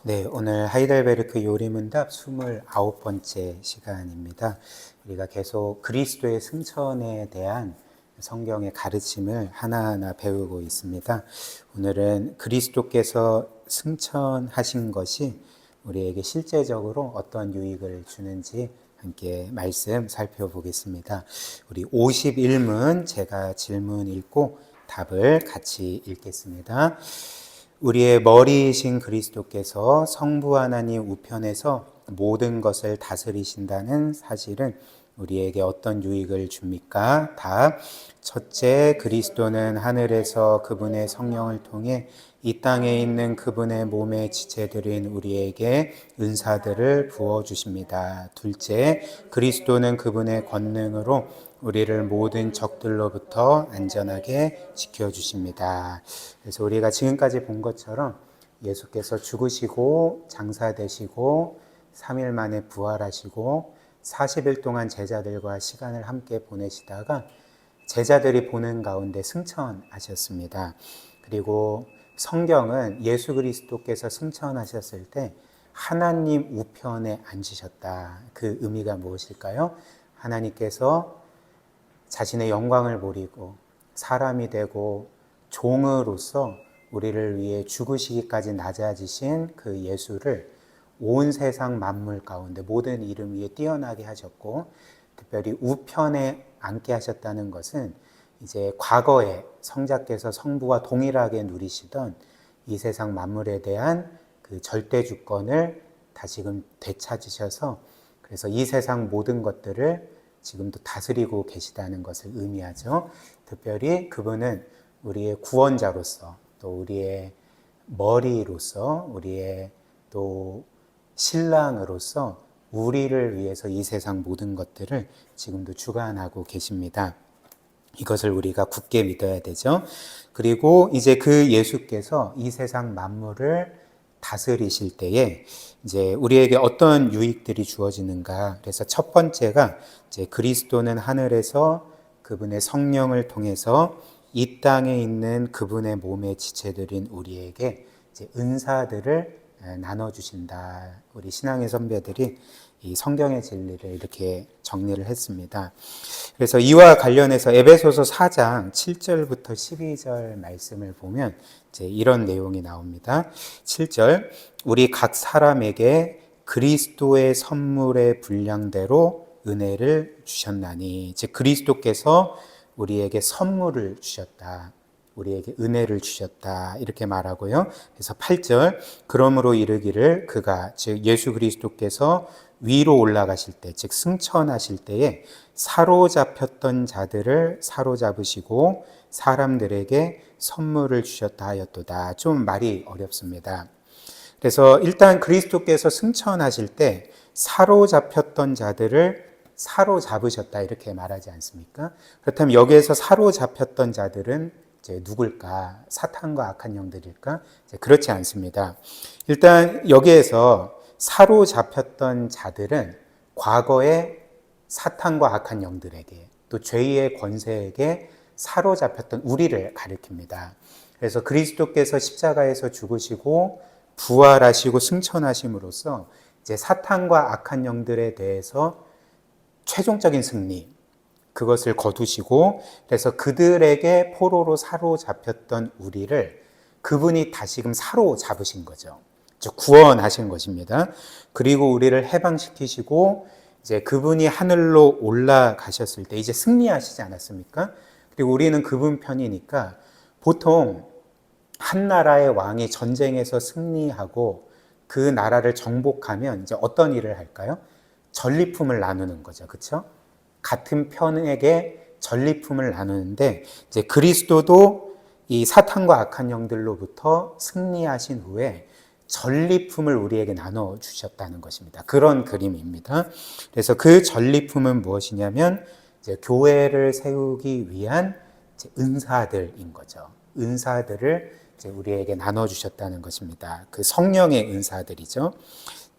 네, 오늘 하이델베르크 요리문답 29번째 시간입니다. 우리가 계속 그리스도의 승천에 대한 성경의 가르침을 하나하나 배우고 있습니다. 오늘은 그리스도께서 승천하신 것이 우리에게 실제적으로 어떤 유익을 주는지 함께 말씀 살펴보겠습니다. 우리 51문 제가 질문 읽고 답을 같이 읽겠습니다. 우리의 머리이신 그리스도께서 성부 하나님 우편에서 모든 것을 다스리신다는 사실은 우리에게 어떤 유익을 줍니까? 답. 첫째, 그리스도는 하늘에서 그분의 성령을 통해 이 땅에 있는 그분의 몸의 지체들인 우리에게 은사들을 부어주십니다. 둘째, 그리스도는 그분의 권능으로 우리를 모든 적들로부터 안전하게 지켜주십니다. 그래서 우리가 지금까지 본 것처럼 예수께서 죽으시고 장사되시고 3일 만에 부활하시고 40일 동안 제자들과 시간을 함께 보내시다가 제자들이 보는 가운데 승천하셨습니다. 그리고 성경은 예수 그리스도께서 승천하셨을 때 하나님 우편에 앉으셨다. 그 의미가 무엇일까요? 하나님께서 자신의 영광을 버리고 사람이 되고 종으로서 우리를 위해 죽으시기까지 낮아지신 그 예수를 온 세상 만물 가운데 모든 이름 위에 뛰어나게 하셨고, 특별히 우편에 앉게 하셨다는 것은 이제 과거에 성자께서 성부와 동일하게 누리시던 이 세상 만물에 대한 그 절대 주권을 다시금 되찾으셔서, 그래서 이 세상 모든 것들을 지금도 다스리고 계시다는 것을 의미하죠. 특별히 그분은 우리의 구원자로서, 또 우리의 머리로서, 우리의 또 신랑으로서 우리를 위해서 이 세상 모든 것들을 지금도 주관하고 계십니다. 이것을 우리가 굳게 믿어야 되죠. 그리고 이제 그 예수께서 이 세상 만물을 다스리실 때에 이제 우리에게 어떤 유익들이 주어지는가. 그래서 첫 번째가 이제 그리스도는 하늘에서 그분의 성령을 통해서 이 땅에 있는 그분의 몸의 지체들인 우리에게 이제 은사들을 나눠주신다. 우리 신앙의 선배들이 이 성경의 진리를 이렇게 정리를 했습니다. 그래서 이와 관련해서 에베소서 4장 7절부터 12절 말씀을 보면 이제 이런 내용이 나옵니다. 7절, 우리 각 사람에게 그리스도의 선물의 분량대로 은혜를 주셨나니, 즉 그리스도께서 우리에게 선물을 주셨다. 우리에게 은혜를 주셨다. 이렇게 말하고요. 그래서 8절, 그러므로 이르기를 그가, 즉 예수 그리스도께서 위로 올라가실 때, 즉 승천하실 때에 사로잡혔던 자들을 사로잡으시고 사람들에게 선물을 주셨다 하였도다. 좀 말이 어렵습니다. 그래서 일단 그리스도께서 승천하실 때 사로잡혔던 자들을 사로잡으셨다 이렇게 말하지 않습니까? 그렇다면 여기에서 사로잡혔던 자들은 이제 누굴까? 사탄과 악한 영들일까? 그렇지 않습니다. 일단 여기에서 사로잡혔던 자들은 과거에 사탄과 악한 영들에게, 또 죄의 권세에게 사로잡혔던 우리를 가리킵니다. 그래서 그리스도께서 십자가에서 죽으시고 부활하시고 승천하심으로써 이제 사탄과 악한 영들에 대해서 최종적인 승리, 그것을 거두시고, 그래서 그들에게 포로로 사로잡혔던 우리를 그분이 다시금 사로잡으신 거죠. 즉 구원하신 것입니다. 그리고 우리를 해방시키시고 이제 그분이 하늘로 올라가셨을 때 이제 승리하시지 않았습니까? 그리고 우리는 그분 편이니까 보통 한 나라의 왕이 전쟁에서 승리하고 그 나라를 정복하면 이제 어떤 일을 할까요? 전리품을 나누는 거죠. 그렇죠? 같은 편에게 전리품을 나누는데 이제 그리스도도 이 사탄과 악한 영들로부터 승리하신 후에 전리품을 우리에게 나눠 주셨다는 것입니다. 그런 그림입니다. 그래서 그 전리품은 무엇이냐면 이제 교회를 세우기 위한 이제 은사들인 거죠. 은사들을 이제 우리에게 나눠 주셨다는 것입니다. 그 성령의 은사들이죠.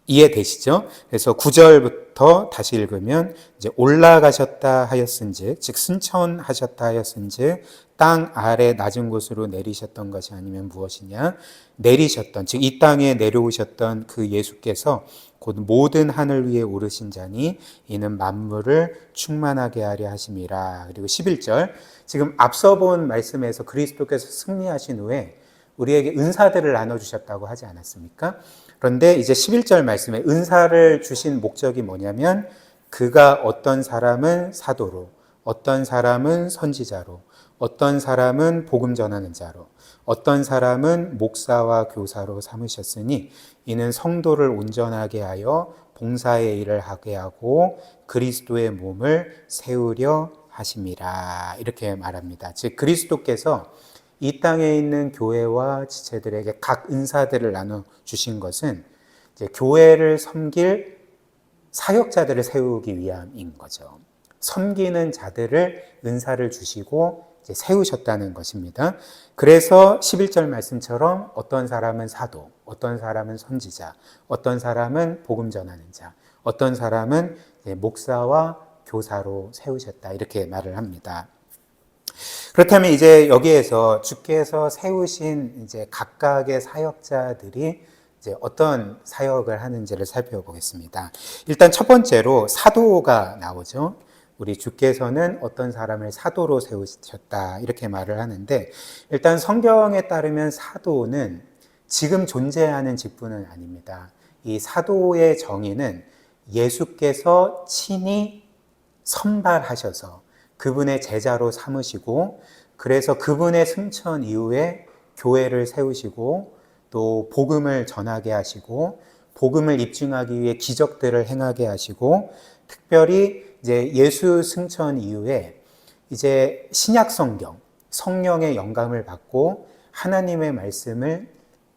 이해되시죠? 그래서 9절부터 다시 읽으면 이제 올라가셨다 하였은즉, 즉 승천하셨다 하였은즉 땅 아래 낮은 곳으로 내리셨던 것이 아니면 무엇이냐? 내리셨던, 즉 이 땅에 내려오셨던 그 예수께서 곧 모든 하늘 위에 오르신 자니 이는 만물을 충만하게 하려 하심이라. 그리고 11절, 지금 앞서 본 말씀에서 그리스도께서 승리하신 후에 우리에게 은사들을 나눠주셨다고 하지 않았습니까? 그런데 이제 11절 말씀에 은사를 주신 목적이 뭐냐면 그가 어떤 사람은 사도로, 어떤 사람은 선지자로, 어떤 사람은 복음 전하는 자로, 어떤 사람은 목사와 교사로 삼으셨으니 이는 성도를 온전하게 하여 봉사의 일을 하게 하고 그리스도의 몸을 세우려 하심이라. 이렇게 말합니다. 즉 그리스도께서 이 땅에 있는 교회와 지체들에게 각 은사들을 나눠 주신 것은 이제 교회를 섬길 사역자들을 세우기 위함인 거죠. 섬기는 자들을 은사를 주시고 이제 세우셨다는 것입니다. 그래서 11절 말씀처럼 어떤 사람은 사도, 어떤 사람은 선지자, 어떤 사람은 복음 전하는 자, 어떤 사람은 목사와 교사로 세우셨다. 이렇게 말을 합니다. 그렇다면 이제 여기에서 주께서 세우신 이제 각각의 사역자들이 이제 어떤 사역을 하는지를 살펴보겠습니다. 일단 첫 번째로 사도가 나오죠. 우리 주께서는 어떤 사람을 사도로 세우셨다 이렇게 말을 하는데, 일단 성경에 따르면 사도는 지금 존재하는 직분은 아닙니다. 이 사도의 정의는 예수께서 친히 선발하셔서 그분의 제자로 삼으시고, 그래서 그분의 승천 이후에 교회를 세우시고 또 복음을 전하게 하시고 복음을 입증하기 위해 기적들을 행하게 하시고, 특별히 이제 예수 승천 이후에 이제 신약 성경, 성령의 영감을 받고 하나님의 말씀을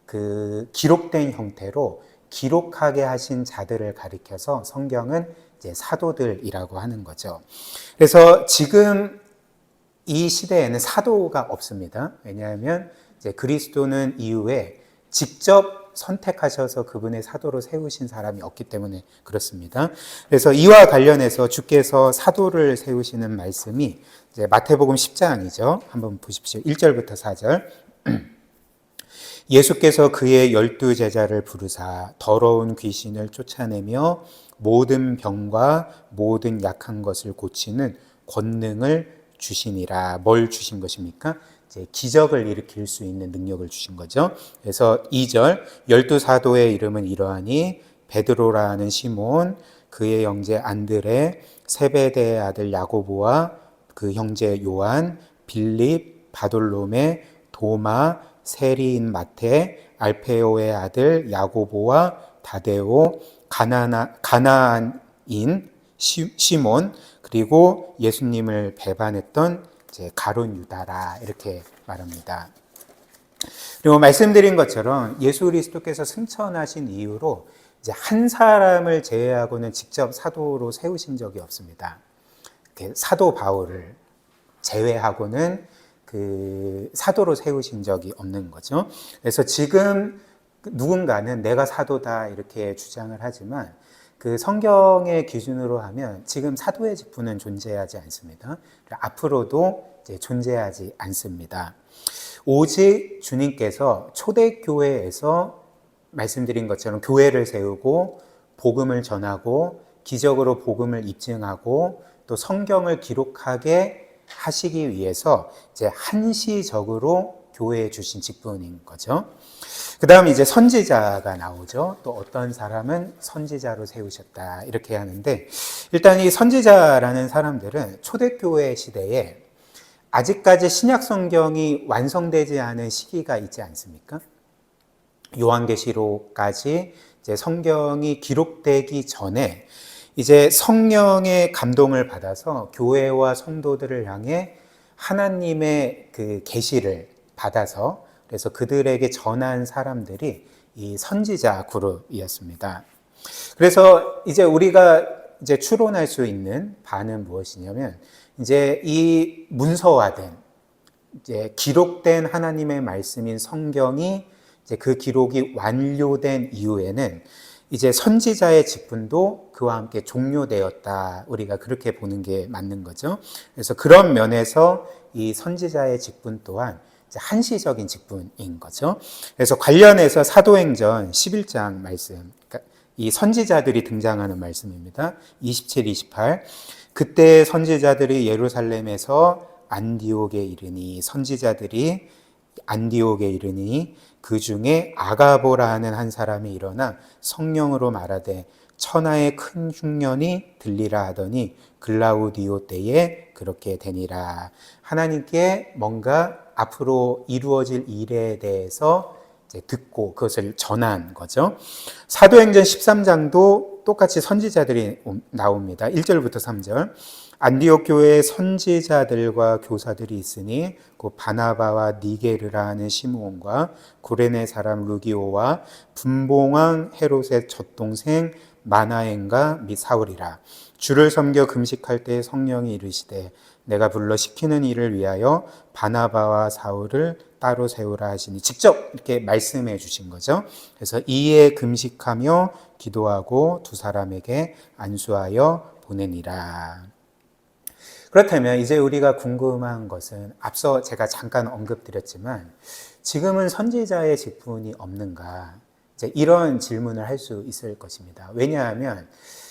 그 기록된 형태로 기록하게 하신 자들을 가리켜서 성경은 이제 사도들이라고 하는 거죠. 그래서 지금 이 시대에는 사도가 없습니다. 왜냐하면 이제 그리스도는 이후에 직접 선택하셔서 그분의 사도로 세우신 사람이 없기 때문에 그렇습니다. 그래서 이와 관련해서 주께서 사도를 세우시는 말씀이 이제 마태복음 10장이죠. 한번 보십시오. 1절부터 4절. 예수께서 그의 12 제자를 부르사 더러운 귀신을 쫓아내며 모든 병과 모든 약한 것을 고치는 권능을 주시니라. 뭘 주신 것입니까? 이제 기적을 일으킬 수 있는 능력을 주신 거죠. 그래서 2절, 12 사도의 이름은 이러하니 베드로라 하는 시몬, 그의 형제 안드레, 세베대의 아들 야고보와 그 형제 요한, 빌립, 바돌로메, 도마, 세리인 마태, 알페오의 아들 야고보와 다데오, 가나안인 시몬, 그리고 예수님을 배반했던 이제 가룟 유다라 이렇게 말합니다. 그리고 말씀드린 것처럼 예수 그리스도께서 승천하신 이후로 이제 한 사람을 제외하고는 직접 사도로 세우신 적이 없습니다. 사도 바울을 제외하고는 그 사도로 세우신 적이 없는 거죠. 그래서 지금 누군가는 내가 사도다 이렇게 주장을 하지만 그 성경의 기준으로 하면 지금 사도의 직분은 존재하지 않습니다. 앞으로도 이제 존재하지 않습니다. 오직 주님께서 초대교회에서 말씀드린 것처럼 교회를 세우고 복음을 전하고 기적으로 복음을 입증하고 또 성경을 기록하게 하시기 위해서 이제 한시적으로 교회에 주신 직분인 거죠. 그 다음 이제 선지자가 나오죠. 또 어떤 사람은 선지자로 세우셨다 이렇게 하는데, 일단 이 선지자라는 사람들은 초대교회 시대에 아직까지 신약 성경이 완성되지 않은 시기가 있지 않습니까? 요한계시록까지 이제 성경이 기록되기 전에 이제 성령의 감동을 받아서 교회와 성도들을 향해 하나님의 그 계시를 받아서 그래서 그들에게 전한 사람들이 이 선지자 그룹이었습니다. 그래서 이제 우리가 이제 추론할 수 있는 바는 무엇이냐면, 이제 이 문서화된 이제 기록된 하나님의 말씀인 성경이 이제 그 기록이 완료된 이후에는 이제 선지자의 직분도 그와 함께 종료되었다. 우리가 그렇게 보는 게 맞는 거죠. 그래서 그런 면에서 이 선지자의 직분 또한 이제 한시적인 직분인 거죠. 그래서 관련해서 사도행전 11장 말씀, 그러니까 이 선지자들이 등장하는 말씀입니다. 27, 28. 그때 선지자들이 예루살렘에서 안디옥에 이르니, 선지자들이 안디옥에 이르니 그 중에 아가보라 하는 한 사람이 일어나 성령으로 말하되 천하의 큰 흉년이 들리라 하더니 글라우디오 때에 그렇게 되니라. 하나님께 뭔가 앞으로 이루어질 일에 대해서 이제 듣고 그것을 전한 거죠. 사도행전 13장도 똑같이 선지자들이 나옵니다. 1절부터 3절. 안디옥 교회에 선지자들과 교사들이 있으니 곧 바나바와 니게르라 하는 시므온과 구레네 사람 루기오와 분봉왕 헤롯의 젖동생 마나엔과 및 사울이라. 주를 섬겨 금식할 때 성령이 이르시되 내가 불러 시키는 일을 위하여 바나바와 사울을 따로 세우라 하시니, 직접 이렇게 말씀해 주신 거죠. 그래서 이에 금식하며 기도하고 두 사람에게 안수하여 보내니라. 그렇다면 이제 우리가 궁금한 것은, 앞서 제가 잠깐 언급드렸지만 지금은 선지자의 직분이 없는가, 이제 이런 질문을 할 수 있을 것입니다. 왜냐하면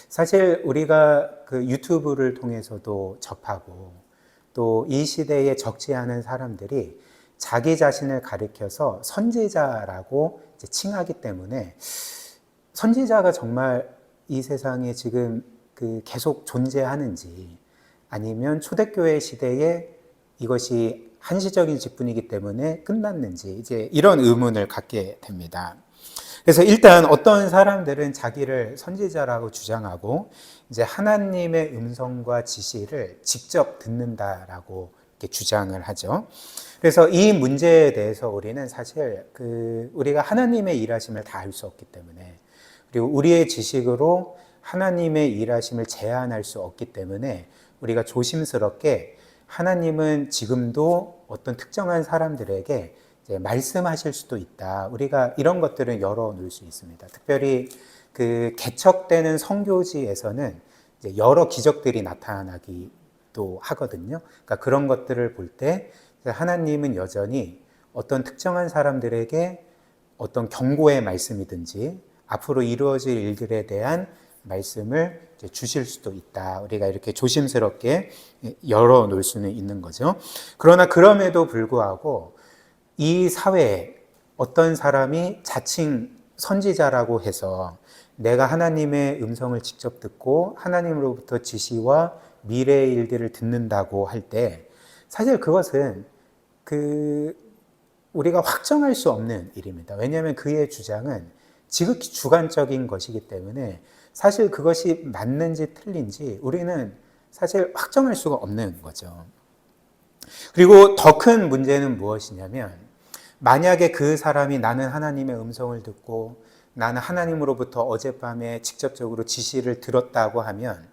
사실 우리가 그 유튜브를 통해서도 접하고 또 이 시대에 적지 않은 사람들이 자기 자신을 가리켜서 선지자라고 이제 칭하기 때문에, 선지자가 정말 이 세상에 지금 그 계속 존재하는지, 아니면 초대교회 시대에 이것이 한시적인 직분이기 때문에 끝났는지, 이제 이런 의문을 갖게 됩니다. 그래서 일단 어떤 사람들은 자기를 선지자라고 주장하고 이제 하나님의 음성과 지시를 직접 듣는다라고 이렇게 주장을 하죠. 그래서 이 문제에 대해서 우리는 사실 우리가 하나님의 일하심을 다 알 수 없기 때문에, 그리고 우리의 지식으로 하나님의 일하심을 제한할 수 없기 때문에 우리가 조심스럽게 하나님은 지금도 어떤 특정한 사람들에게 이제 말씀하실 수도 있다, 우리가 이런 것들을 열어놓을 수 있습니다. 특별히 그 개척되는 선교지에서는 이제 여러 기적들이 나타나기도 하거든요. 그러니까 그런 것들을 볼 때 하나님은 여전히 어떤 특정한 사람들에게 어떤 경고의 말씀이든지 앞으로 이루어질 일들에 대한 말씀을 주실 수도 있다. 우리가 이렇게 조심스럽게 열어놓을 수는 있는 거죠. 그러나 그럼에도 불구하고 이 사회에 어떤 사람이 자칭 선지자라고 해서 내가 하나님의 음성을 직접 듣고 하나님으로부터 지시와 미래의 일들을 듣는다고 할 때, 사실 그것은 우리가 확정할 수 없는 일입니다. 왜냐하면 그의 주장은 지극히 주관적인 것이기 때문에 사실 그것이 맞는지 틀린지 우리는 사실 확정할 수가 없는 거죠. 그리고 더 큰 문제는 무엇이냐면, 만약에 그 사람이 나는 하나님의 음성을 듣고 나는 하나님으로부터 어젯밤에 직접적으로 지시를 들었다고 하면,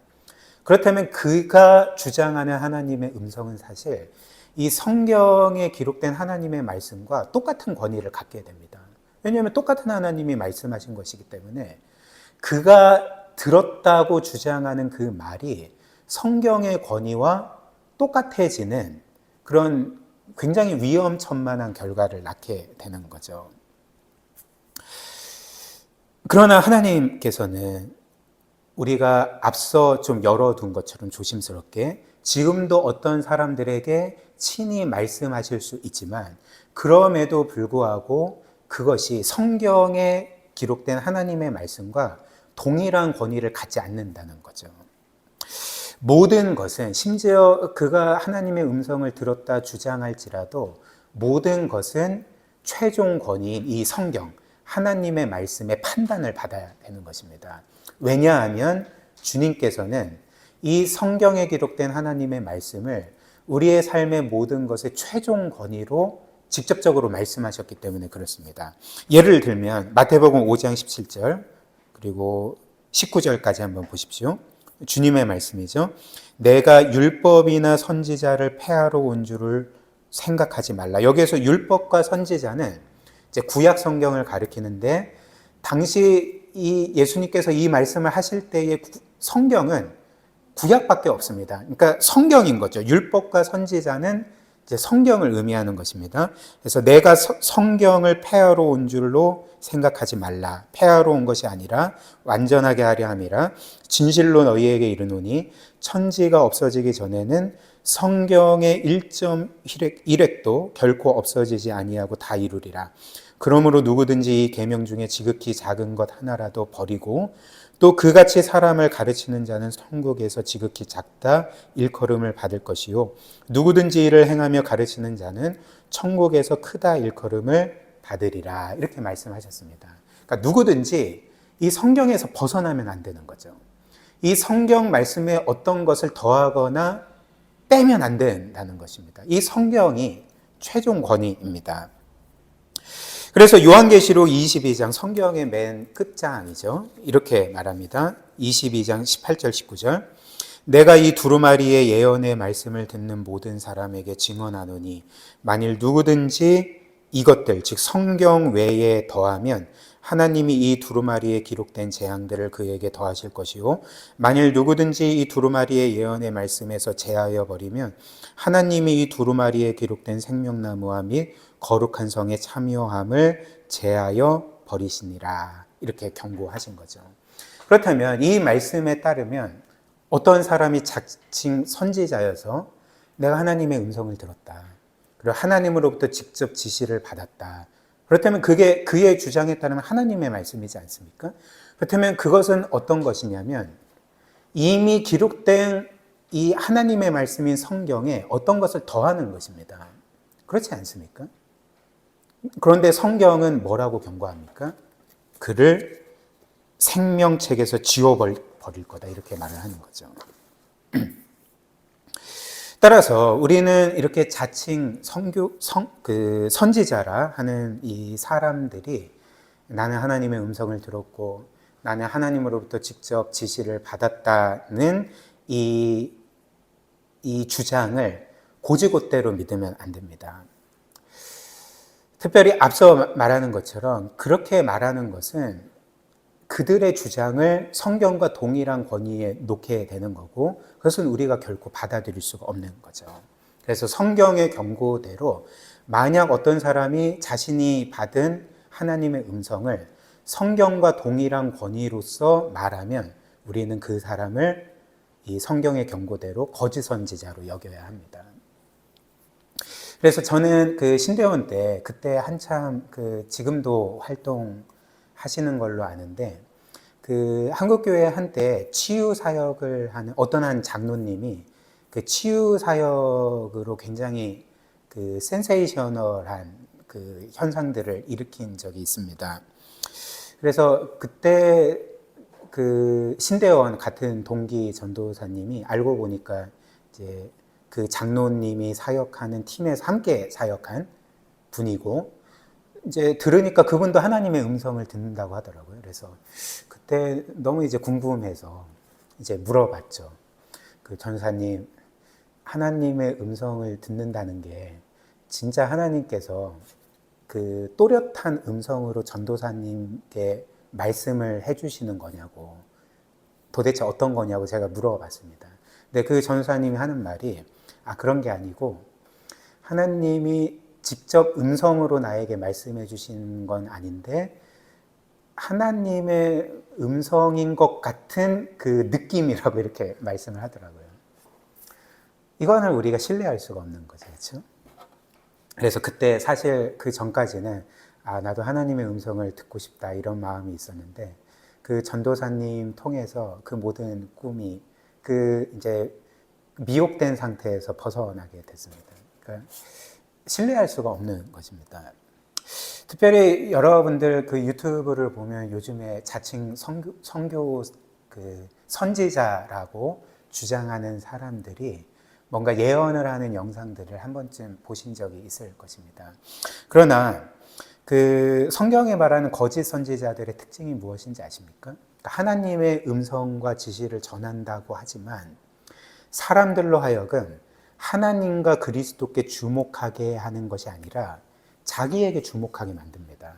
그렇다면 그가 주장하는 하나님의 음성은 사실 이 성경에 기록된 하나님의 말씀과 똑같은 권위를 갖게 됩니다. 왜냐하면 똑같은 하나님이 말씀하신 것이기 때문에 그가 들었다고 주장하는 그 말이 성경의 권위와 똑같아지는 그런 굉장히 위험천만한 결과를 낳게 되는 거죠. 그러나 하나님께서는 우리가 앞서 좀 열어둔 것처럼 조심스럽게 지금도 어떤 사람들에게 친히 말씀하실 수 있지만, 그럼에도 불구하고 그것이 성경에 기록된 하나님의 말씀과 동일한 권위를 갖지 않는다는 거죠. 모든 것은, 심지어 그가 하나님의 음성을 들었다 주장할지라도 모든 것은 최종 권위인 이 성경, 하나님의 말씀의 판단을 받아야 되는 것입니다. 왜냐하면 주님께서는 이 성경에 기록된 하나님의 말씀을 우리의 삶의 모든 것의 최종 권위로 직접적으로 말씀하셨기 때문에 그렇습니다. 예를 들면 마태복음 5장 17절 그리고 19절까지 한번 보십시오. 주님의 말씀이죠. 내가 율법이나 선지자를 폐하러 온 줄을 생각하지 말라. 여기에서 율법과 선지자는 이제 구약 성경을 가리키는데, 당시 이 예수님께서 이 말씀을 하실 때의 성경은 구약밖에 없습니다. 그러니까 성경인 거죠. 율법과 선지자는 이제 성경을 의미하는 것입니다. 그래서 내가 성경을 폐하러 온 줄로 생각하지 말라. 폐하러 온 것이 아니라 완전하게 하려 함이라. 진실로 너희에게 이르노니 천지가 없어지기 전에는 성경의 1.1획도 결코 없어지지 아니하고 다 이루리라. 그러므로 누구든지 이 계명 중에 지극히 작은 것 하나라도 버리고 또 그같이 사람을 가르치는 자는 천국에서 지극히 작다 일컬음을 받을 것이요 누구든지 이를 행하며 가르치는 자는 천국에서 크다 일컬음을 받으리라. 이렇게 말씀하셨습니다. 그러니까 누구든지 이 성경에서 벗어나면 안 되는 거죠. 이 성경 말씀에 어떤 것을 더하거나 빼면 안 된다는 것입니다. 이 성경이 최종 권위입니다. 그래서 요한계시록 22장, 성경의 맨 끝장이죠. 이렇게 말합니다. 22장 18절 19절. 내가 이 두루마리의 예언의 말씀을 듣는 모든 사람에게 증언하노니 만일 누구든지 이것들 즉 성경 외에 더하면 하나님이 이 두루마리에 기록된 재앙들을 그에게 더하실 것이요 만일 누구든지 이 두루마리의 예언의 말씀에서 제하여 버리면 하나님이 이 두루마리에 기록된 생명나무와 및 거룩한 성에 참여함을 제하여 버리시니라. 이렇게 경고하신 거죠. 그렇다면 이 말씀에 따르면 어떤 사람이 자칭 선지자여서 내가 하나님의 음성을 들었다. 그리고 하나님으로부터 직접 지시를 받았다. 그렇다면 그게 그의 주장에 따르면 하나님의 말씀이지 않습니까? 그렇다면 그것은 어떤 것이냐면 이미 기록된 이 하나님의 말씀인 성경에 어떤 것을 더하는 것입니다. 그렇지 않습니까? 그런데 성경은 뭐라고 경고합니까? 그를 생명책에서 지워버릴 거다 이렇게 말을 하는 거죠. 따라서 우리는 이렇게 자칭 선지자라 하는 이 사람들이 나는 하나님의 음성을 들었고 나는 하나님으로부터 직접 지시를 받았다는 이 주장을 고지고대로 믿으면 안 됩니다. 특별히 앞서 말하는 것처럼 그렇게 말하는 것은 그들의 주장을 성경과 동일한 권위에 놓게 되는 거고 그것은 우리가 결코 받아들일 수가 없는 거죠. 그래서 성경의 경고대로 만약 어떤 사람이 자신이 받은 하나님의 음성을 성경과 동일한 권위로서 말하면 우리는 그 사람을 이 성경의 경고대로 거짓 선지자로 여겨야 합니다. 그래서 저는 그 신대원 때 그때 한참 지금도 활동하시는 걸로 아는데 그 한국교회 한때 치유 사역을 하는 어떤 한 장로님이 그 치유 사역으로 굉장히 그 센세이셔널한 그 현상들을 일으킨 적이 있습니다. 그래서 그때 그 신대원 같은 동기 전도사님이 알고 보니까 이제 그 장로님이 사역하는 팀에서 함께 사역한 분이고 이제 들으니까 그분도 하나님의 음성을 듣는다고 하더라고요. 그래서 그때 너무 이제 궁금해서 이제 물어봤죠. 그 전사님, 하나님의 음성을 듣는다는 게 진짜 하나님께서 그 또렷한 음성으로 전도사님께 말씀을 해주시는 거냐고 도대체 어떤 거냐고 제가 물어봤습니다. 근데 그 전도사님이 하는 말이 그런 게 아니고 하나님이 직접 음성으로 나에게 말씀해 주신 건 아닌데 하나님의 음성인 것 같은 그 느낌이라고 이렇게 말씀을 하더라고요. 이거는 우리가 신뢰할 수가 없는 거죠. 그렇죠? 그래서 그때 사실 그 전까지는 나도 하나님의 음성을 듣고 싶다 이런 마음이 있었는데 그 전도사님 통해서 그 모든 꿈이 그 이제 미혹된 상태에서 벗어나게 됐습니다. 그러니까 신뢰할 수가 없는 것입니다. 특별히 여러분들 그 유튜브를 보면 요즘에 자칭 선교 그 선지자라고 주장하는 사람들이 뭔가 예언을 하는 영상들을 한 번쯤 보신 적이 있을 것입니다. 그러나 그 성경에 말하는 거짓 선지자들의 특징이 무엇인지 아십니까? 하나님의 음성과 지시를 전한다고 하지만 사람들로 하여금 하나님과 그리스도께 주목하게 하는 것이 아니라 자기에게 주목하게 만듭니다.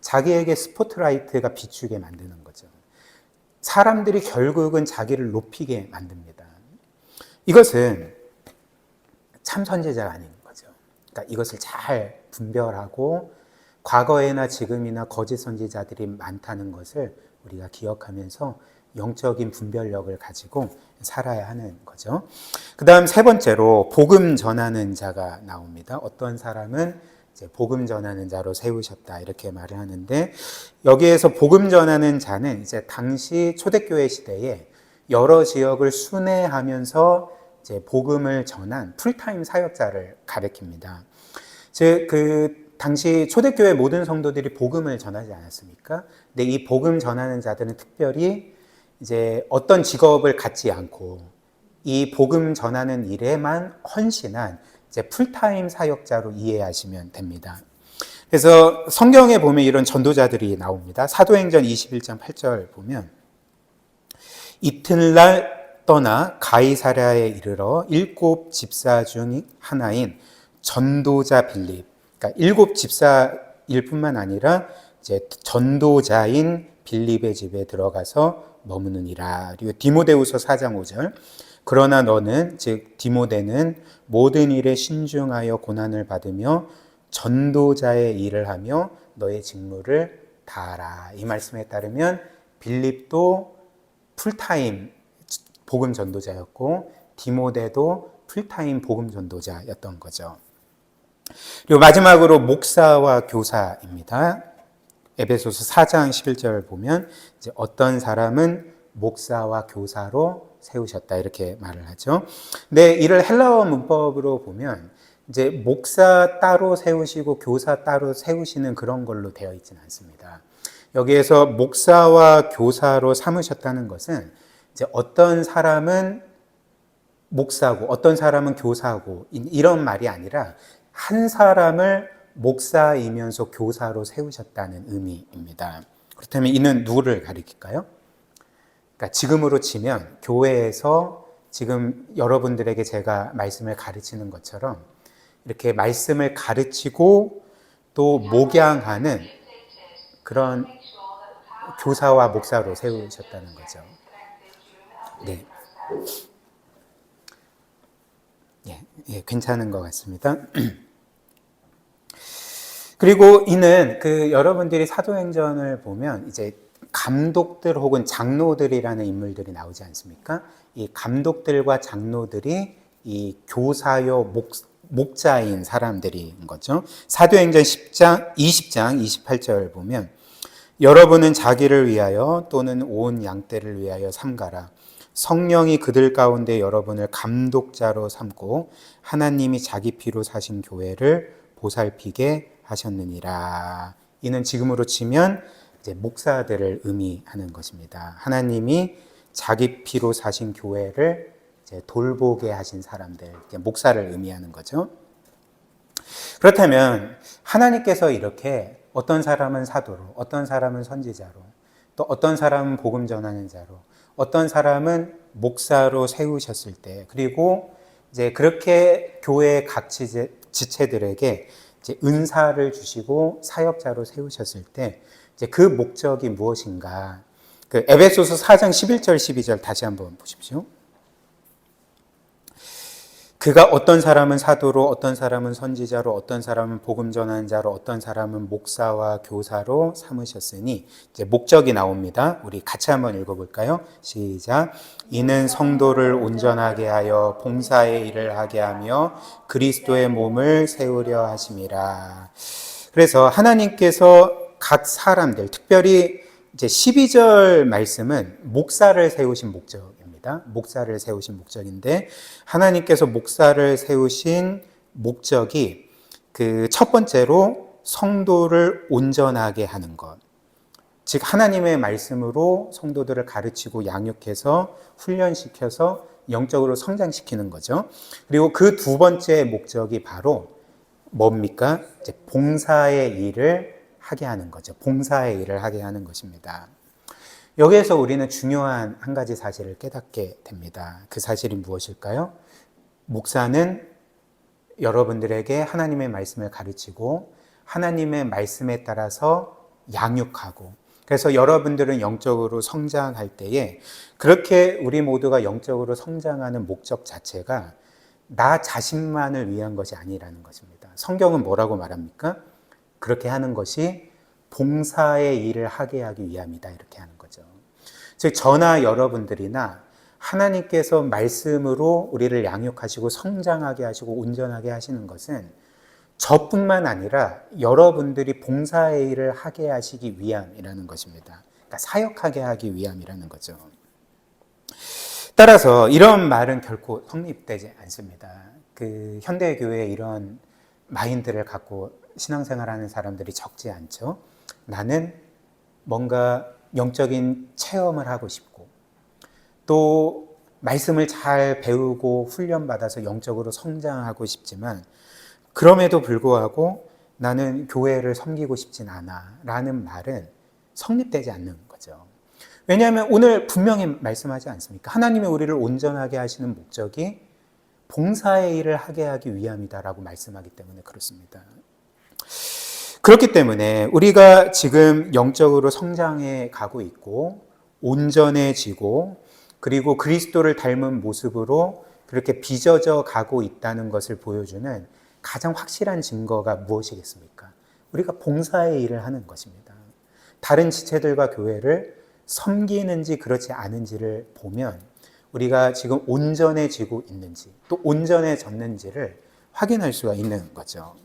자기에게 스포트라이트가 비추게 만드는 거죠. 사람들이 결국은 자기를 높이게 만듭니다. 이것은 참 선지자가 아닌 거죠. 그러니까 이것을 잘 분별하고 과거에나 지금이나 거짓 선지자들이 많다는 것을 우리가 기억하면서 영적인 분별력을 가지고 살아야 하는 거죠. 그 다음 세 번째로 복음 전하는 자가 나옵니다. 어떤 사람은 이제 복음 전하는 자로 세우셨다 이렇게 말을 하는데, 여기에서 복음 전하는 자는 이제 당시 초대교회 시대에 여러 지역을 순회하면서 이제 복음을 전한 풀타임 사역자를 가리킵니다. 즉 그 당시 초대교회 모든 성도들이 복음을 전하지 않았습니까? 근데 이 복음 전하는 자들은 특별히 이제 어떤 직업을 갖지 않고 이 복음 전하는 일에만 헌신한 이제 풀타임 사역자로 이해하시면 됩니다. 그래서 성경에 보면 이런 전도자들이 나옵니다. 사도행전 21장 8절 보면 이튿날 떠나 가이사랴에 이르러 7 집사 중 하나인 전도자 빌립, 그러니까 7 집사일 뿐만 아니라 이제 전도자인 빌립의 집에 들어가서 머무느니라. 그리고 디모데후서 4장 5절 그러나 너는 즉 디모데는 모든 일에 신중하여 고난을 받으며 전도자의 일을 하며 너의 직무를 다하라. 이 말씀에 따르면 빌립도 풀타임 복음 전도자였고 디모데도 풀타임 복음 전도자였던 거죠. 그리고 마지막으로 목사와 교사입니다. 에베소서 4장 11절 보면 이제 어떤 사람은 목사와 교사로 세우셨다 이렇게 말을 하죠. 근데 이를 헬라어 문법으로 보면 이제 목사 따로 세우시고 교사 따로 세우시는 그런 걸로 되어 있지는 않습니다. 여기에서 목사와 교사로 삼으셨다는 것은 이제 어떤 사람은 목사고 어떤 사람은 교사고 이런 말이 아니라 한 사람을 목사이면서 교사로 세우셨다는 의미입니다. 그렇다면 이는 누구를 가리킬까요? 그러니까 지금으로 치면 교회에서 지금 여러분들에게 제가 말씀을 가르치는 것처럼 이렇게 말씀을 가르치고 또 목양하는 그런 교사와 목사로 세우셨다는 거죠. 네. 예, 괜찮은 것 같습니다. 그리고 이는 그 여러분들이 사도행전을 보면 이제 감독들 혹은 장로들이라는 인물들이 나오지 않습니까? 이 감독들과 장로들이 이 교사요 목자인 사람들인 거죠. 사도행전 20장 28절 보면 여러분은 자기를 위하여 또는 온 양떼를 위하여 삼가라. 성령이 그들 가운데 여러분을 감독자로 삼고 하나님이 자기 피로 사신 교회를 보살피게 하셨느니라. 이는 지금으로 치면 이제 목사들을 의미하는 것입니다. 하나님이 자기 피로 사신 교회를 이제 돌보게 하신 사람들, 목사를 의미하는 거죠. 그렇다면 하나님께서 이렇게 어떤 사람은 사도로, 어떤 사람은 선지자로, 또 어떤 사람은 복음 전하는 자로, 어떤 사람은 목사로 세우셨을 때, 그리고 이제 그렇게 교회의 각 지체들에게 이제 은사를 주시고 사역자로 세우셨을 때, 이제 그 목적이 무엇인가? 그 에베소서 4장 11절 12절 다시 한번 보십시오. 그가 어떤 사람은 사도로, 어떤 사람은 선지자로, 어떤 사람은 복음 전하는 자로, 어떤 사람은 목사와 교사로 삼으셨으니 이제 목적이 나옵니다. 우리 같이 한번 읽어볼까요? 시작. 이는 성도를 온전하게 하여 봉사의 일을 하게 하며 그리스도의 몸을 세우려 하심이라. 그래서 하나님께서 각 사람들, 특별히 이제 12절 말씀은 목사를 세우신 목적입니다. 목사를 세우신 목적인데 하나님께서 목사를 세우신 목적이 그 첫 번째로 성도를 온전하게 하는 것. 즉 하나님의 말씀으로 성도들을 가르치고 양육해서 훈련시켜서 영적으로 성장시키는 거죠. 그리고 그 두 번째 목적이 바로 뭡니까? 이제 봉사의 일을 하게 하는 거죠. 봉사의 일을 하게 하는 것입니다. 여기에서 우리는 중요한 한 가지 사실을 깨닫게 됩니다. 그 사실이 무엇일까요? 목사는 여러분들에게 하나님의 말씀을 가르치고 하나님의 말씀에 따라서 양육하고 그래서 여러분들은 영적으로 성장할 때에 그렇게 우리 모두가 영적으로 성장하는 목적 자체가 나 자신만을 위한 것이 아니라는 것입니다. 성경은 뭐라고 말합니까? 그렇게 하는 것이 봉사의 일을 하게 하기 위함이다, 이렇게 하는 거죠. 즉 저나 여러분들이나 하나님께서 말씀으로 우리를 양육하시고 성장하게 하시고 온전하게 하시는 것은 저뿐만 아니라 여러분들이 봉사의 일을 하게 하시기 위함이라는 것입니다. 그러니까 사역하게 하기 위함이라는 거죠. 따라서 이런 말은 결코 성립되지 않습니다. 그 현대교회에 이런 마인드를 갖고 신앙생활하는 사람들이 적지 않죠. 나는 뭔가 영적인 체험을 하고 싶고 또 말씀을 잘 배우고 훈련받아서 영적으로 성장하고 싶지만 그럼에도 불구하고 나는 교회를 섬기고 싶진 않아 라는 말은 성립되지 않는 거죠. 왜냐하면 오늘 분명히 말씀하지 않습니까? 하나님이 우리를 온전하게 하시는 목적이 봉사의 일을 하게 하기 위함이다라고 말씀하기 때문에 그렇습니다. 그렇기 때문에 우리가 지금 영적으로 성장해 가고 있고 온전해지고 그리고 그리스도를 닮은 모습으로 그렇게 빚어져 가고 있다는 것을 보여주는 가장 확실한 증거가 무엇이겠습니까? 우리가 봉사의 일을 하는 것입니다. 다른 지체들과 교회를 섬기는지 그렇지 않은지를 보면 우리가 지금 온전해지고 있는지 또 온전해졌는지를 확인할 수가 있는 거죠.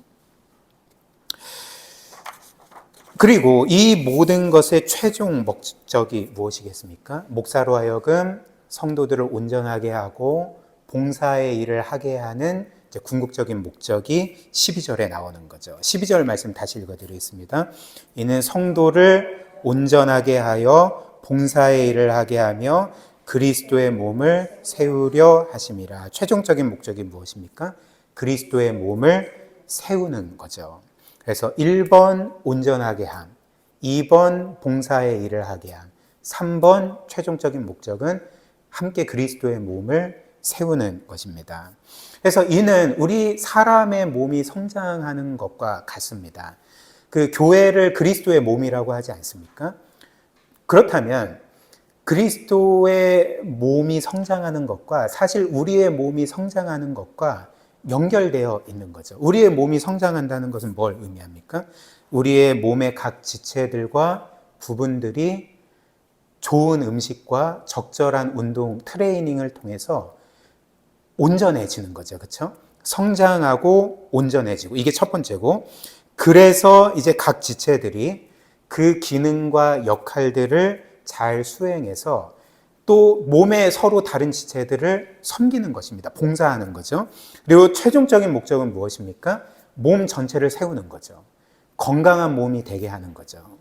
그리고 이 모든 것의 최종 목적이 무엇이겠습니까? 목사로 하여금 성도들을 온전하게 하고 봉사의 일을 하게 하는 궁극적인 목적이 12절에 나오는 거죠. 12절 말씀 다시 읽어드리겠습니다. 이는 성도를 온전하게 하여 봉사의 일을 하게 하며 그리스도의 몸을 세우려 하심이라. 최종적인 목적이 무엇입니까? 그리스도의 몸을 세우는 거죠. 그래서 1번 온전하게 함, 2번 봉사의 일을 하게 함, 3번 최종적인 목적은 함께 그리스도의 몸을 세우는 것입니다. 그래서 이는 우리 사람의 몸이 성장하는 것과 같습니다. 그 교회를 그리스도의 몸이라고 하지 않습니까? 그렇다면 그리스도의 몸이 성장하는 것과 사실 우리의 몸이 성장하는 것과 연결되어 있는 거죠. 우리의 몸이 성장한다는 것은 뭘 의미합니까? 우리의 몸의 각 지체들과 부분들이 좋은 음식과 적절한 운동, 트레이닝을 통해서 온전해지는 거죠. 그렇죠? 성장하고 온전해지고 이게 첫 번째고 그래서 이제 각 지체들이 그 기능과 역할들을 잘 수행해서 또 몸의 서로 다른 지체들을 섬기는 것입니다. 봉사하는 거죠. 그리고 최종적인 목적은 무엇입니까? 몸 전체를 세우는 거죠. 건강한 몸이 되게 하는 거죠.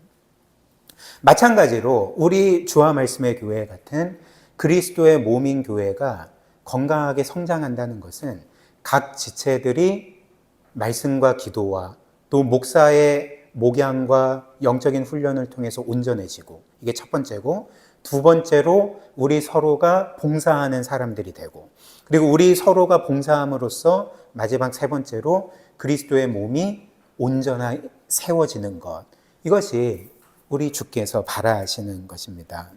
마찬가지로 우리 주와 말씀의 교회 같은 그리스도의 몸인 교회가 건강하게 성장한다는 것은 각 지체들이 말씀과 기도와 또 목사의 목양과 영적인 훈련을 통해서 온전해지고 이게 첫 번째고 두 번째로 우리 서로가 봉사하는 사람들이 되고 그리고 우리 서로가 봉사함으로써 마지막 세 번째로 그리스도의 몸이 온전하게 세워지는 것 이것이 우리 주께서 바라시는 것입니다.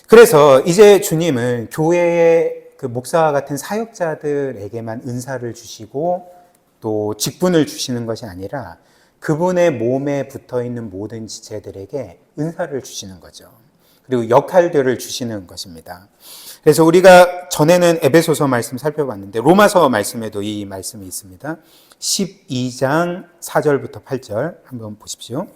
그래서 이제 주님은 교회의 그 목사와 같은 사역자들에게만 은사를 주시고 또 직분을 주시는 것이 아니라 그분의 몸에 붙어 있는 모든 지체들에게 은사를 주시는 거죠. 그리고 역할들을 주시는 것입니다. 그래서 우리가 전에는 에베소서 말씀 살펴봤는데 로마서 말씀에도 이 말씀이 있습니다. 12장 4절부터 8절 한번 보십시오.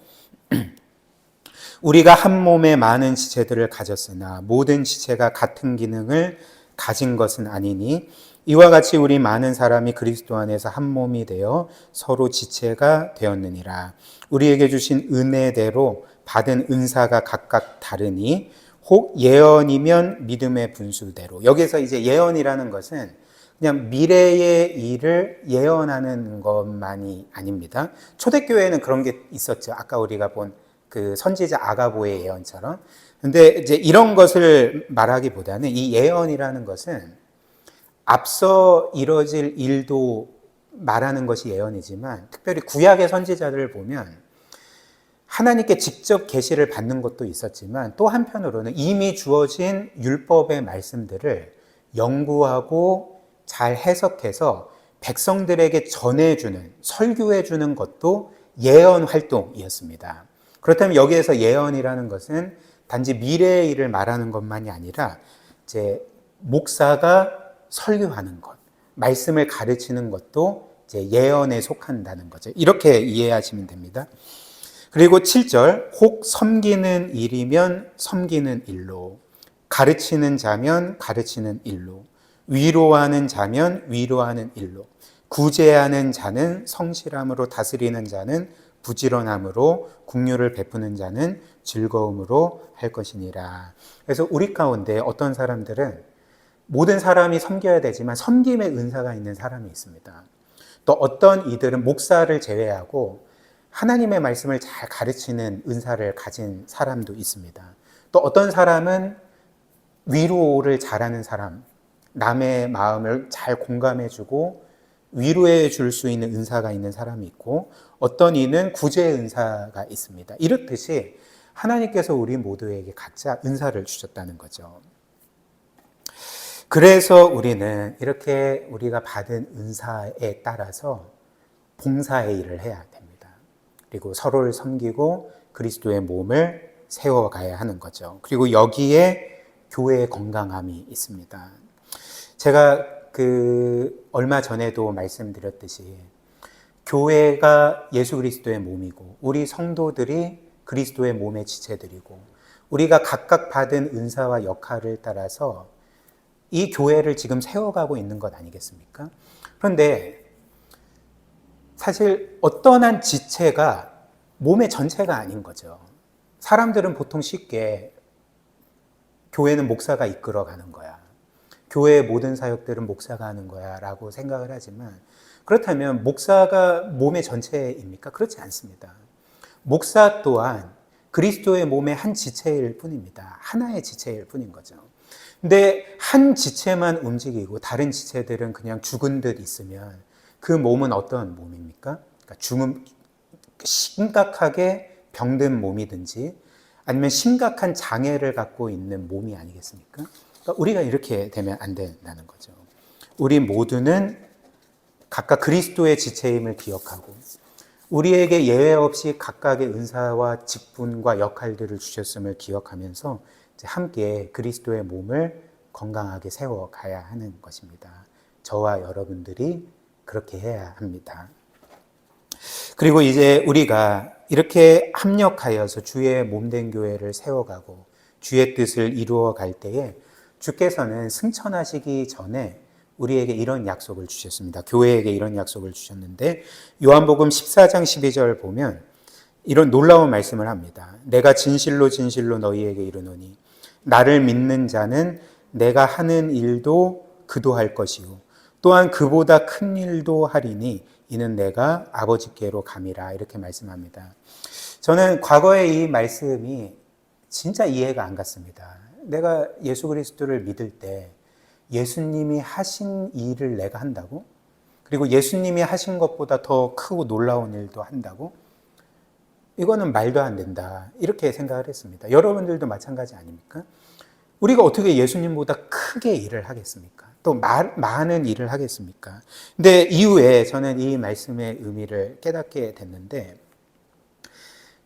우리가 한 몸에 많은 지체들을 가졌으나 모든 지체가 같은 기능을 가진 것은 아니니 이와 같이 우리 많은 사람이 그리스도 안에서 한 몸이 되어 서로 지체가 되었느니라. 우리에게 주신 은혜대로 받은 은사가 각각 다르니 혹 예언이면 믿음의 분수대로. 여기서 이제 예언이라는 것은 그냥 미래의 일을 예언하는 것만이 아닙니다. 초대교회에는 그런 게 있었죠. 아까 우리가 본 그 선지자 아가보의 예언처럼. 근데 이제 이런 것을 말하기보다는 이 예언이라는 것은 앞서 이뤄질 일도 말하는 것이 예언이지만 특별히 구약의 선지자들을 보면 하나님께 직접 계시를 받는 것도 있었지만 또 한편으로는 이미 주어진 율법의 말씀들을 연구하고 잘 해석해서 백성들에게 전해주는, 설교해주는 것도 예언 활동이었습니다. 그렇다면 여기에서 예언이라는 것은 단지 미래의 일을 말하는 것만이 아니라 이제 목사가 설교하는 것, 말씀을 가르치는 것도 이제 예언에 속한다는 거죠. 이렇게 이해하시면 됩니다. 그리고 7절, 혹 섬기는 일이면 섬기는 일로, 가르치는 자면 가르치는 일로, 위로하는 자면 위로하는 일로, 구제하는 자는 성실함으로, 다스리는 자는 부지런함으로, 긍휼을 베푸는 자는 즐거움으로 할 것이니라. 그래서 우리 가운데 어떤 사람들은 모든 사람이 섬겨야 되지만 섬김의 은사가 있는 사람이 있습니다. 또 어떤 이들은 목사를 제외하고 하나님의 말씀을 잘 가르치는 은사를 가진 사람도 있습니다. 또 어떤 사람은 위로를 잘하는 사람, 남의 마음을 잘 공감해주고 위로해 줄 수 있는 은사가 있는 사람이 있고, 어떤 이는 구제 은사가 있습니다. 이렇듯이 하나님께서 우리 모두에게 각자 은사를 주셨다는 거죠. 그래서 우리는 이렇게 우리가 받은 은사에 따라서 봉사의 일을 해야 됩니다. 그리고 서로를 섬기고 그리스도의 몸을 세워가야 하는 거죠. 그리고 여기에 교회의 건강함이 있습니다. 제가 얼마 전에도 말씀드렸듯이 교회가 예수 그리스도의 몸이고 우리 성도들이 그리스도의 몸의 지체들이고 우리가 각각 받은 은사와 역할을 따라서 이 교회를 지금 세워가고 있는 것 아니겠습니까? 그런데 사실 어떤 한 지체가 몸의 전체가 아닌 거죠. 사람들은 보통 쉽게 교회는 목사가 이끌어가는 거야, 교회의 모든 사역들은 목사가 하는 거야 라고 생각을 하지만, 그렇다면 목사가 몸의 전체입니까? 그렇지 않습니다. 목사 또한 그리스도의 몸의 한 지체일 뿐입니다. 하나의 지체일 뿐인 거죠. 근데 한 지체만 움직이고 다른 지체들은 그냥 죽은 듯 있으면 그 몸은 어떤 몸입니까? 그러니까 심각하게 병든 몸이든지 아니면 심각한 장애를 갖고 있는 몸이 아니겠습니까? 그러니까 우리가 이렇게 되면 안 된다는 거죠. 우리 모두는 각각 그리스도의 지체임을 기억하고 우리에게 예외 없이 각각의 은사와 직분과 역할들을 주셨음을 기억하면서 함께 그리스도의 몸을 건강하게 세워가야 하는 것입니다. 저와 여러분들이 그렇게 해야 합니다. 그리고 이제 우리가 이렇게 합력하여서 주의 몸된 교회를 세워가고 주의 뜻을 이루어 갈 때에 주께서는 승천하시기 전에 우리에게 이런 약속을 주셨습니다. 교회에게 이런 약속을 주셨는데 요한복음 14장 12절 보면 이런 놀라운 말씀을 합니다. 내가 진실로 진실로 너희에게 이르노니 나를 믿는 자는 내가 하는 일도 그도 할 것이요 또한 그보다 큰 일도 하리니 이는 내가 아버지께로 감이라, 이렇게 말씀합니다. 저는 과거에 이 말씀이 진짜 이해가 안 갔습니다. 내가 예수 그리스도를 믿을 때 예수님이 하신 일을 내가 한다고? 그리고 예수님이 하신 것보다 더 크고 놀라운 일도 한다고? 이거는 말도 안 된다, 이렇게 생각을 했습니다. 여러분들도 마찬가지 아닙니까? 우리가 어떻게 예수님보다 크게 일을 하겠습니까? 또 많은 일을 하겠습니까? 근데 이후에 저는 이 말씀의 의미를 깨닫게 됐는데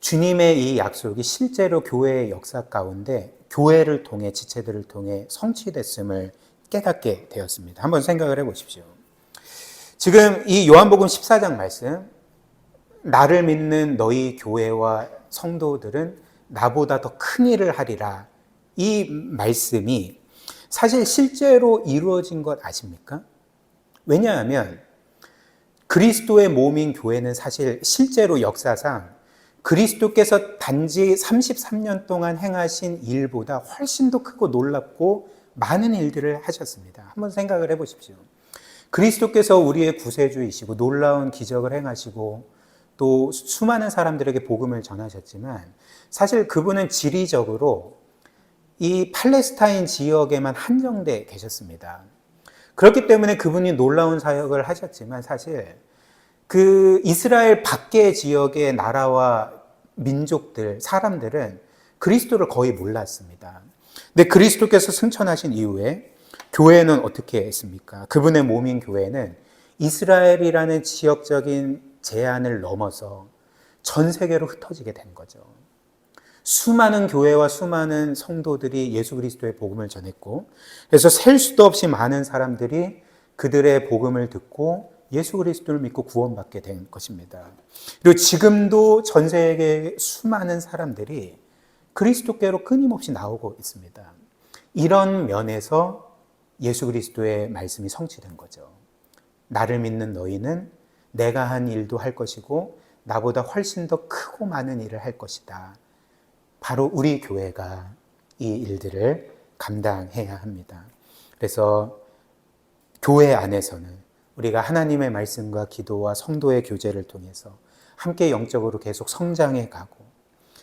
주님의 이 약속이 실제로 교회의 역사 가운데 교회를 통해, 지체들을 통해 성취됐음을 깨닫게 되었습니다. 한번 생각을 해보십시오. 지금 이 요한복음 14장 말씀, 나를 믿는 너희 교회와 성도들은 나보다 더 큰 일을 하리라, 이 말씀이 사실 실제로 이루어진 것 아십니까? 왜냐하면 그리스도의 몸인 교회는 사실 실제로 역사상 그리스도께서 단지 33년 동안 행하신 일보다 훨씬 더 크고 놀랍고 많은 일들을 하셨습니다. 한번 생각을 해보십시오. 그리스도께서 우리의 구세주이시고 놀라운 기적을 행하시고 또 수많은 사람들에게 복음을 전하셨지만 사실 그분은 지리적으로 이 팔레스타인 지역에만 한정돼 계셨습니다. 그렇기 때문에 그분이 놀라운 사역을 하셨지만 사실 그 이스라엘 밖의 지역의 나라와 민족들, 사람들은 그리스도를 거의 몰랐습니다. 근데 그리스도께서 승천하신 이후에 교회는 어떻게 했습니까? 그분의 몸인 교회는 이스라엘이라는 지역적인 제한을 넘어서 전 세계로 흩어지게 된 거죠. 수많은 교회와 수많은 성도들이 예수 그리스도의 복음을 전했고, 그래서 셀 수도 없이 많은 사람들이 그들의 복음을 듣고 예수 그리스도를 믿고 구원받게 된 것입니다. 그리고 지금도 전 세계의 수많은 사람들이 그리스도께로 끊임없이 나오고 있습니다. 이런 면에서 예수 그리스도의 말씀이 성취된 거죠. 나를 믿는 너희는 내가 한 일도 할 것이고 나보다 훨씬 더 크고 많은 일을 할 것이다. 바로 우리 교회가 이 일들을 감당해야 합니다. 그래서 교회 안에서는 우리가 하나님의 말씀과 기도와 성도의 교제를 통해서 함께 영적으로 계속 성장해 가고,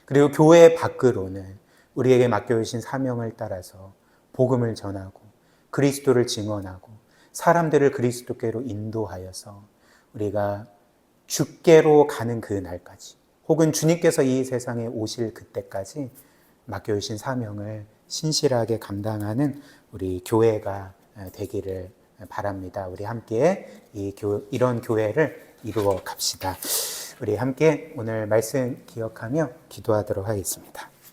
그리고 교회 밖으로는 우리에게 맡겨주신 사명을 따라서 복음을 전하고 그리스도를 증언하고 사람들을 그리스도께로 인도하여서 우리가 주께로 가는 그 날까지, 혹은 주님께서 이 세상에 오실 그때까지 맡겨주신 사명을 신실하게 감당하는 우리 교회가 되기를 바랍니다. 우리 함께 이런 교회를 이루어 갑시다. 우리 함께 오늘 말씀 기억하며 기도하도록 하겠습니다.